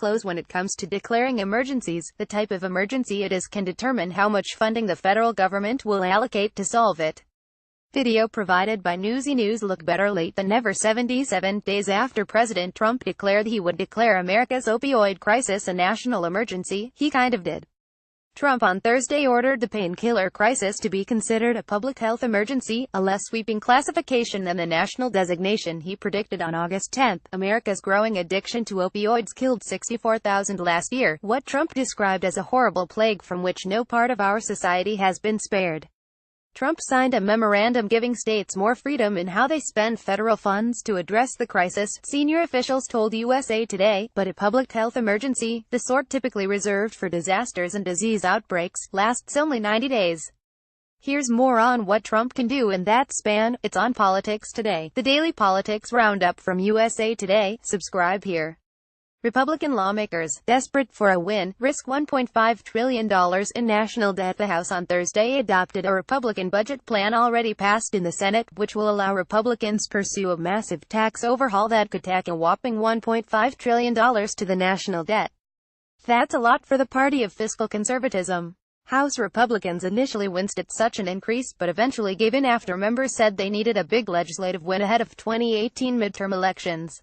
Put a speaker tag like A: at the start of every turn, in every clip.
A: close when it comes to declaring emergencies. The type of emergency it is can determine how much funding the federal government will allocate to solve it. Video provided by Newsy News. Look better late than never. 77 days after President Trump declared he would declare America's opioid crisis a national emergency, he kind of did. Trump on Thursday ordered the painkiller crisis to be considered a public health emergency, a less sweeping classification than the national designation he predicted on August 10. America's growing addiction to opioids killed 64,000 last year, what Trump described as a horrible plague from which no part of our society has been spared. Trump signed a memorandum giving states more freedom in how they spend federal funds to address the crisis, senior officials told USA Today, but a public health emergency, the sort typically reserved for disasters and disease outbreaks, lasts only 90 days. Here's more on what Trump can do in that span. It's on Politics Today, the daily politics roundup from USA Today. Subscribe here. Republican lawmakers, desperate for a win, risk $1.5 trillion in national debt. The House on Thursday adopted a Republican budget plan already passed in the Senate, which will allow Republicans pursue a massive tax overhaul that could tack a whopping $1.5 trillion to the national debt. That's a lot for the party of fiscal conservatism. House Republicans initially winced at such an increase, but eventually gave in after members said they needed a big legislative win ahead of 2018 midterm elections.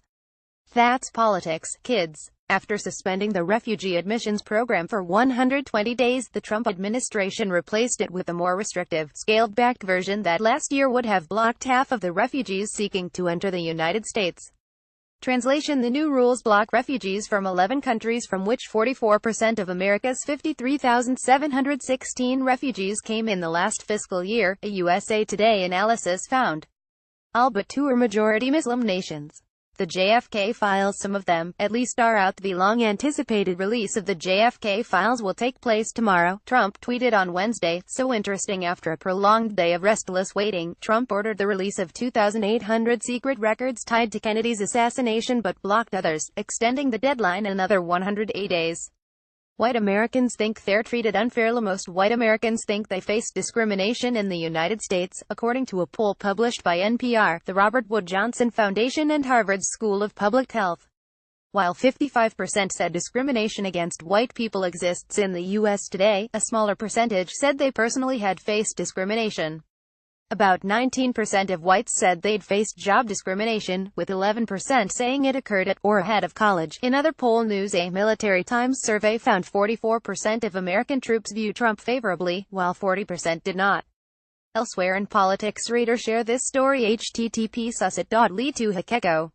A: That's politics, kids. After suspending the refugee admissions program for 120 days, the Trump administration replaced it with a more restrictive, scaled-back version that last year would have blocked half of the refugees seeking to enter the United States. Translation: the new rules block refugees from 11 countries, from which 44% of America's 53,716 refugees came in the last fiscal year, a USA Today analysis found. All but two are majority Muslim nations. The JFK files, some of them, at least, are out. The long-anticipated release of the JFK files will take place tomorrow, Trump tweeted on Wednesday. So interesting. After a prolonged day of restless waiting, Trump ordered the release of 2,800 secret records tied to Kennedy's assassination but blocked others, extending the deadline another 108 days. White Americans think they're treated unfairly. Most white Americans think they face discrimination in the United States, according to a poll published by NPR, the Robert Wood Johnson Foundation, and Harvard's School of Public Health. While 55% said discrimination against white people exists in the U.S. today, a smaller percentage said they personally had faced discrimination. About 19% of whites said they'd faced job discrimination, with 11% saying it occurred at or ahead of college. In other poll news, a Military Times survey found 44% of American troops view Trump favorably, while 40% did not. Elsewhere in politics, readers share this story. http://sussit.ly to Hakeko.